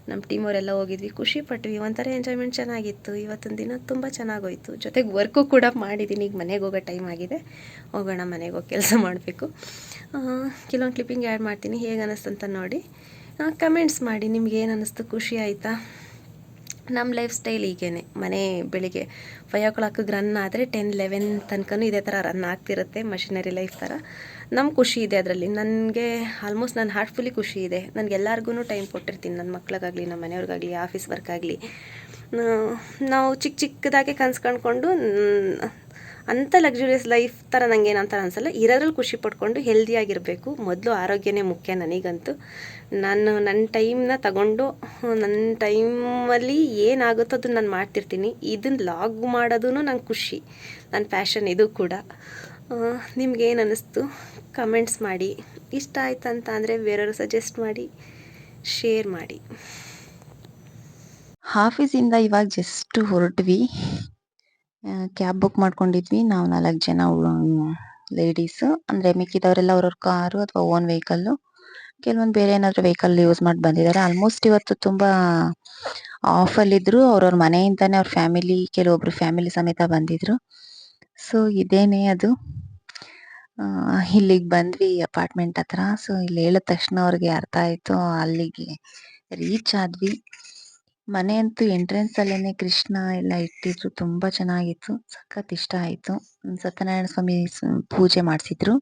ನಮ್ಮ ಟೀಮವರೆಲ್ಲ ಹೋಗಿದ್ವಿ, ಖುಷಿ ಪಟ್ವಿ. ಒಂಥರ ಎಂಜಾಯ್ಮೆಂಟ್ ಚೆನ್ನಾಗಿತ್ತು. ಇವತ್ತಿನ ದಿನ ತುಂಬ ಚೆನ್ನಾಗೋಯ್ತು. ಜೊತೆಗೆ ವರ್ಕು ಕೂಡ ಮಾಡಿದ್ದೀನಿ. ಈಗ ಮನೆಗೆ ಹೋಗೋ ಟೈಮ್ ಆಗಿದೆ, ಹೋಗೋಣ ಮನೆಗೆ ಹೋಗಿ ಕೆಲಸ ಮಾಡಬೇಕು. ಕೆಲವೊಂದು ಕ್ಲಿಪ್ಪಿಂಗ್ ಆ್ಯಡ್ ಮಾಡ್ತೀನಿ. ಹೇಗೆ ಅನ್ನಿಸ್ತು ಅಂತ ನೋಡಿ ಕಮೆಂಟ್ಸ್ ಮಾಡಿ. ನಿಮ್ಗೆ ಏನು ಅನ್ನಿಸ್ತು? ಖುಷಿ ಆಯಿತಾ? ನಮ್ಮ ಲೈಫ್ ಸ್ಟೈಲ್ ಹೀಗೇ. ಮನೆ ಬೆಳಿಗ್ಗೆ 5 o'clock ರನ್ ಆದರೆ 10-11 ತನಕನೂ ಇದೇ ಥರ ರನ್ ಆಗ್ತಿರುತ್ತೆ, ಮಷಿನರಿ ಲೈಫ್ ಥರ. ನಮ್ಗೆ ಖುಷಿ ಇದೆ ಅದರಲ್ಲಿ. ನನಗೆ ಆಲ್ಮೋಸ್ಟ್ ನನ್ನ ಹಾರ್ಟ್ಫುಲ್ಲಿ ಖುಷಿ ಇದೆ. ನನಗೆ ಎಲ್ಲರಿಗೂ ಟೈಮ್ ಕೊಟ್ಟಿರ್ತೀನಿ. ನನ್ನ ಮಕ್ಳಿಗಾಗಲಿ, ನಮ್ಮ ಮನೆಯವ್ರಿಗಾಗಲಿ, ಆಫೀಸ್ ವರ್ಕ್ ಆಗಲಿ. ನಾವು ಚಿಕ್ಕದಾಗೆ ಕನ್ಸು ಕಂಡ್ಕೊಂಡು ಅಂಥ ಲಕ್ಸುರಿಯಸ್ ಲೈಫ್ ಥರ ನನಗೇನಂತ ಅನಿಸಲ್ಲ. ಇರೋದ್ರಲ್ಲಿ ಖುಷಿ ಪಡ್ಕೊಂಡು ಹೆಲ್ದಿಯಾಗಿರಬೇಕು. ಮೊದಲು ಆರೋಗ್ಯನೇ ಮುಖ್ಯ ನನಗಂತೂ. ನಾನು ನನ್ನ ಟೈಮ್ನ ತಗೊಂಡು ನನ್ನ ಟೈಮಲ್ಲಿ ಏನಾಗುತ್ತೋ ಅದನ್ನು ನಾನು ಮಾಡ್ತಿರ್ತೀನಿ. ಇದನ್ನು ಲಾಗ್ ಮಾಡೋದು ನಂಗೆ ಖುಷಿ, ನನ್ನ ಪ್ಯಾಷನ್ ಇದು ಕೂಡ. ನಿಮ್ಗೇನು ಅನ್ನಿಸ್ತು? ಕಮೆಂಟ್ಸ್ ಮಾಡಿ. ಇಷ್ಟ ಆಯ್ತಂತ ಅಂದರೆ ಬೇರೆಯವರು ಸಜೆಸ್ಟ್ ಮಾಡಿ, ಶೇರ್ ಮಾಡಿ. ಆಫೀಸಿಂದ ಇವಾಗ ಜಸ್ಟ್ ಹೊರಟ್ವಿ. ಕ್ಯಾಬ್ ಬುಕ್ ಮಾಡ್ಕೊಂಡಿದ್ವಿ ನಾವು 4 ಜನ ಲೇಡೀಸ್. ಅಂದರೆ ಮಿಕ್ಕಿದವರೆಲ್ಲ ಅವ್ರವ್ರ ಕಾರು ಅಥವಾ ಓನ್ ವೆಹಿಕಲ್ಲು. ಕೆಲವೊಂದು ಬೇರೆ ಏನಾದರೂ ವೆಹಿಕಲ್ ಯೂಸ್ ಮಾಡಿ ಬಂದಿದ್ದಾರೆ. ಆಲ್ಮೋಸ್ಟ್ ಇವತ್ತು ತುಂಬ ಆಫಲ್ಲಿದ್ದರು. ಅವ್ರವ್ರ ಮನೆಯಿಂದನೇ ಅವ್ರ ಫ್ಯಾಮಿಲಿ, ಕೆಲವೊಬ್ರು ಫ್ಯಾಮಿಲಿ ಸಮೇತ ಬಂದಿದ್ರು. ಸೊ ಇದೇನೇ ಅದು. ಇಲ್ಲಿಗೆ ಬಂದ್ವಿ ಅಪಾರ್ಟ್ಮೆಂಟ್ ಹತ್ರ. ಸೊ ಇಲ್ಲಿ ಹೇಳಿದ ತಕ್ಷಣ ಅವ್ರಿಗೆ ಅರ್ಥ ಆಯಿತು. ಅಲ್ಲಿಗೆ ರೀಚ್ ಆದ್ವಿ. ಮನೆ ಅಂತೂ ಎಂಟ್ರೆನ್ಸ್ ಅಲ್ಲೇನೆ ಕೃಷ್ಣ ಎಲ್ಲ ಇಟ್ಟಿದ್ರು. ತುಂಬಾ ಚೆನ್ನಾಗಿತ್ತು. ಸಖತ್ ಇಷ್ಟ ಆಯ್ತು. ಸತ್ಯನಾರಾಯಣ ಸ್ವಾಮಿ ಪೂಜೆ ಮಾಡಿಸಿದ್ರು.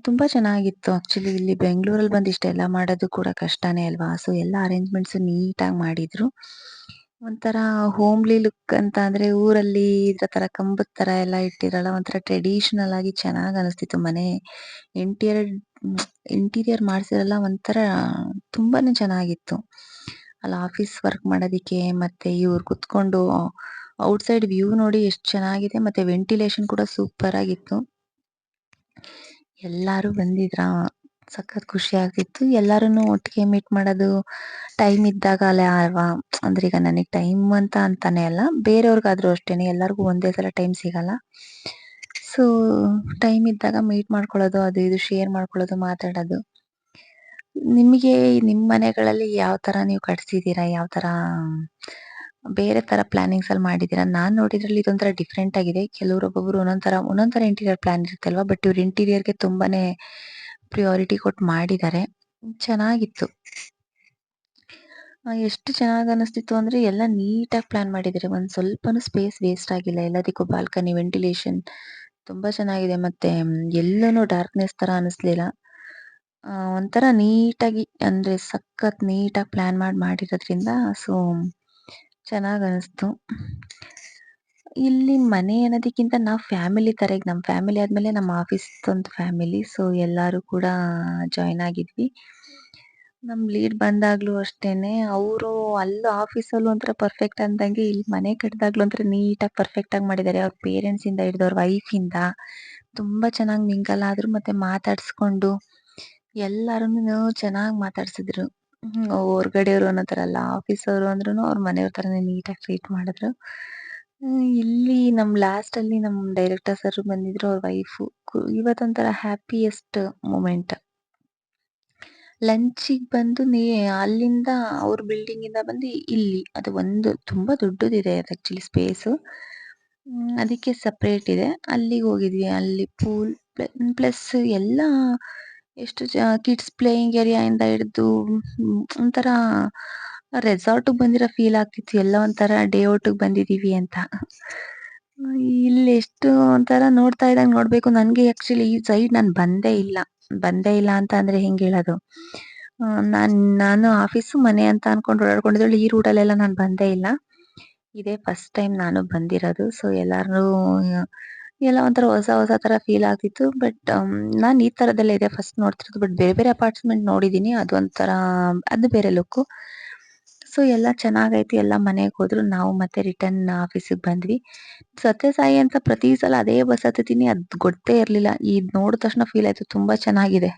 ತುಂಬಾ ಚೆನ್ನಾಗಿತ್ತು. ಆಕ್ಚುಲಿ ಇಲ್ಲಿ ಬೆಂಗಳೂರಲ್ಲಿ ಬಂದು ಇಷ್ಟೆಲ್ಲ ಮಾಡೋದು ಕೂಡ ಕಷ್ಟನೇ ಅಲ್ವಾ. ಸೊ ಎಲ್ಲ ಅರೇಂಜ್ಮೆಂಟ್ಸ್ ನೀಟಾಗಿ ಮಾಡಿದ್ರು. ಒಂಥರ ಹೋಮ್ಲಿ ಲುಕ್ ಅಂತ ಅಂದ್ರೆ ಊರಲ್ಲಿ ಇದ್ರ ತರ ಕಂಬದ ತರ ಎಲ್ಲ ಇಟ್ಟಿರಲ್ಲ, ಒಂಥರ ಟ್ರೆಡಿಷನಲ್ ಆಗಿ ಚೆನ್ನಾಗಿ ಅನಿಸ್ತಿತ್ತು. ಮನೆ ಇಂಟೀರಿಯರ್ ಮಾಡ್ಸಿರಲ್ಲ, ಒಂಥರ ತುಂಬಾನೇ ಚೆನ್ನಾಗಿತ್ತು. ಅಲ್ಲಿ ಆಫೀಸ್ ವರ್ಕ್ ಮಾಡೋದಿಕ್ಕೆ ಮತ್ತೆ ಇವ್ರು ಕುತ್ಕೊಂಡು ಔಟ್ಸೈಡ್ ವ್ಯೂ ನೋಡಿ ಎಷ್ಟು ಚೆನ್ನಾಗಿದೆ. ಮತ್ತೆ ವೆಂಟಿಲೇಷನ್ ಕೂಡ ಸೂಪರ್ ಆಗಿತ್ತು. ಎಲ್ಲಾರು ಬಂದಿದ್ರ, ಸಖತ್ ಖುಷಿ ಆಗ್ತಿತ್ತು. ಎಲ್ಲಾರನ್ನು ಒಟ್ಟಿಗೆ ಮೀಟ್ ಮಾಡೋದು ಟೈಮ್ ಇದ್ದಾಗ ಅಲ್ಲ ಅಲ್ವಾ. ಅಂದ್ರೆ ಈಗ ನನಗೆ ಟೈಮ್ ಅಂತಾನೆ ಅಲ್ಲ, ಬೇರೆಯವ್ರಿಗಾದ್ರೂ ಅಷ್ಟೇನೆ. ಎಲ್ಲರಿಗೂ ಒಂದೇ ಸಲ ಟೈಮ್ ಸಿಗಲ್ಲ. ಸೊ ಟೈಮ್ ಇದ್ದಾಗ ಮೀಟ್ ಮಾಡ್ಕೊಳ್ಳೋದು, ಅದು ಇದು ಶೇರ್ ಮಾಡ್ಕೊಳ್ಳೋದು, ಮಾತಾಡೋದು. ನಿಮಗೆ ನಿಮ್ಮ ಮನೆಗಳಲ್ಲಿ ಯಾವ ತರ ನೀವು ಕಟ್ಸಿದ್ದೀರಾ? ಯಾವ ತರ ಬೇರೆ ತರ ಪ್ಲಾನಿಂಗ್ಸ್ ಅಲ್ಲಿ ಮಾಡಿದ್ದೀರಾ? ನಾನ್ ನೋಡಿದ್ರಲ್ಲಿ ಇದೊಂಥರ ಡಿಫರೆಂಟ್ ಆಗಿದೆ. ಕೆಲವ್ರು ಒಬ್ಬೊಬ್ರು ಒಂದೊಂದ್ ತರ ಇಂಟೀರಿಯರ್ ಪ್ಲಾನ್ ಇರುತ್ತಲ್ವಾ? ಬಟ್ ಇವ್ರು ಇಂಟೀರಿಯರ್‌ಗೆ ತುಂಬಾನೇ ಪ್ರಿಯಾರಿಟಿ ಕೊಟ್ಟು ಮಾಡಿದ್ದಾರೆ. ಚೆನ್ನಾಗಿತ್ತು. ಎಷ್ಟು ಚೆನ್ನಾಗ್ ಅನಿಸ್ತಿತ್ತು ಅಂದ್ರೆ ಎಲ್ಲ ನೀಟಾಗಿ ಪ್ಲಾನ್ ಮಾಡಿದ್ದಾರೆ. ಒಂದ್ ಸ್ವಲ್ಪನೂ ಸ್ಪೇಸ್ ವೇಸ್ಟ್ ಆಗಿಲ್ಲ. ಎಲ್ಲದಕ್ಕೂ ಬಾಲ್ಕನಿ, ವೆಂಟಿಲೇಷನ್ ತುಂಬಾ ಚೆನ್ನಾಗಿದೆ. ಮತ್ತೆ ಎಲ್ಲೂನು ಡಾರ್ಕ್‌ನೆಸ್ ತರ ಅನಿಸ್ಲಿಲ್ಲ. ಒಂಥರ ನೀಟಾಗಿ ಅಂದ್ರೆ ಸಖತ್ ನೀಟಾಗಿ ಪ್ಲಾನ್ ಮಾಡಿರೋದ್ರಿಂದ ಸೊ ಚೆನ್ನಾಗ್ ಅನಿಸ್ತು. ಇಲ್ಲಿ ಮನೆ ಅನ್ನೋದಕ್ಕಿಂತ ನಾವು ಫ್ಯಾಮಿಲಿ ತರ ಈಗ ನಮ್ಮ ಫ್ಯಾಮಿಲಿ ಆದ್ಮೇಲೆ ನಮ್ಮ ಆಫೀಸ್‌ದೊಂದು ಫ್ಯಾಮಿಲಿ. ಸೊ ಎಲ್ಲರೂ ಕೂಡ ಜಾಯಿನ್ ಆಗಿದ್ವಿ. ನಮ್ ಲೀಡ್ ಬಂದಾಗ್ಲೂ ಅಷ್ಟೇನೆ ಅವರು ಅಲ್ಲಿ ಆಫೀಸಲ್ಲೂ ಒಂಥರ ಪರ್ಫೆಕ್ಟ್ ಅಂದಂಗೆ ಇಲ್ಲಿ ಮನೆ ಕಟ್ದಾಗ್ಲೂ ಒಂಥರ ನೀಟಾಗಿ ಪರ್ಫೆಕ್ಟ್ ಆಗಿ ಮಾಡಿದ್ದಾರೆ. ಅವ್ರ ಪೇರೆಂಟ್ಸ್ ಇಂದ ಹಿಡಿದು ಅವ್ರ ವೈಫಿಂದ ತುಂಬಾ ಚೆನ್ನಾಗಿ ಮಿಂಗಲ್ ಆದ್ರು. ಮತ್ತೆ ಮಾತಾಡ್ಸ್ಕೊಂಡು ಎಲ್ಲಾರುನು ಚೆನ್ನಾಗ್ ಮಾತಾಡ್ಸಿದ್ರು. ಹೊರ್ಗಡೆಯವ್ರು ಅನ್ನೋ ತರ ಅಲ್ಲ. ಆಫೀಸವ್ರು ಅಂದ್ರುನು ಅವ್ರ ಮನೆಯವ್ರ ತರಾನೇ ನೀಟಾಗಿ ಟ್ರೀಟ್ ಮಾಡಿದ್ರು. ಇಲ್ಲಿ ಲಾಸ್ಟಲ್ಲಿ ನಮ್ ಡೈರೆಕ್ಟರ್ ಸರ್ ಬಂದಿದ್ರು. ಅವ್ರ ವೈಫು ಇವತ್ತೊಂಥರ ಹ್ಯಾಪಿಯೆಸ್ಟ್ ಮೊಮೆಂಟ್. ಲಂಚಿಗ್ ಬಂದು ಅಲ್ಲಿಂದ ಅವ್ರ ಬಿಲ್ಡಿಂಗಿಂದ ಬಂದು ಇಲ್ಲಿ ಅದು ಒಂದು ತುಂಬಾ ದೊಡ್ಡದಿದೆ ಅದು ಆಕ್ಚುಲಿ ಸ್ಪೇಸು. ಅದಕ್ಕೆ ಸಪ್ರೇಟ್ ಇದೆ. ಅಲ್ಲಿಗೆ ಹೋಗಿದ್ವಿ. ಅಲ್ಲಿ ಪೂಲ್ ಪ್ಲಸ್ ಎಲ್ಲ ಎಷ್ಟು ಕಿಡ್ಸ್ ಪ್ಲೇಯಿಂಗ್ ಏರಿಯಾ ಇಂದ ಹಿಡಿದು ಒಂಥರ ರೆಸಾರ್ಟ್‌ಗೆ ಬಂದಿರೋ ಫೀಲ್ ಆಗ್ತಿತ್ತು. ಎಲ್ಲ ಒಂಥರ ಡೇ ಔಟ್‌ಗೆ ಬಂದಿದೀವಿ ಅಂತ. ಇಲ್ಲಿ ಎಷ್ಟು ಒಂಥರ ನೋಡ್ತಾ ಇದ್ದಂಗೆ ನೋಡ್ಬೇಕು. ನನ್ಗೆ ಆಕ್ಚುಲಿ ಈ ಸೈಡ್ ನಾನ್ ಬಂದೇ ಇಲ್ಲ ಅಂತ ಅಂದ್ರೆ ಹೆಂಗ್ ಹೇಳೋದು? ನಾನು ಆಫೀಸು, ಮನೆ ಅಂತ ಅನ್ಕೊಂಡು ಓಡಾಡ್ಕೊಂಡಿದ್ರಲ್ಲಿ ಈ ರೂಟಲ್ಲೆಲ್ಲ ನಾನ್ ಬಂದೇ ಇಲ್ಲ. ಇದೇ ಫಸ್ಟ್ ಟೈಮ್ ನಾನು ಬಂದಿರೋದು. ಸೊ ಎಲ್ಲಾರು ಎಲ್ಲ ಒಂಥರ ಹೊಸ ತರ ಫೀಲ್ ಆಗ್ತಿತ್ತು. ಬಟ್ ನಾನ್ ಈ ತರದೆಲ್ಲ ಇದೇ ಫಸ್ಟ್ ನೋಡ್ತಿರೋದು. ಬಟ್ ಬೇರೆ ಬೇರೆ ಅಪಾರ್ಟ್ಮೆಂಟ್ ನೋಡಿದೀನಿ. ಅದೊಂಥರ ಅದು ಬೇರೆ ಲುಕ್ಕು. ಸೊ ಎಲ್ಲ ಚೆನ್ನಾಗೈತಿ. ಎಲ್ಲ ಮನೆಗ್ ಹೋದ್ರು. ನಾವು ಮತ್ತೆ ರಿಟರ್ನ್ ಆಫೀಸಿಗೆ ಬಂದ್ವಿ. ಸತ್ಯಸಾಯಿ ಅಂತ ಪ್ರತಿ ಸಲ ಅದೇ ಬಸ್ ಹತ್ತುತ್ತೀನಿ. ಅದ್ ಗೊತ್ತೇ ಇರ್ಲಿಲ್ಲ. ಇದ್ ನೋಡಿದ ತಕ್ಷಣ ಫೀಲ್ ಆಯ್ತು ತುಂಬಾ ಚೆನ್ನಾಗಿದೆ.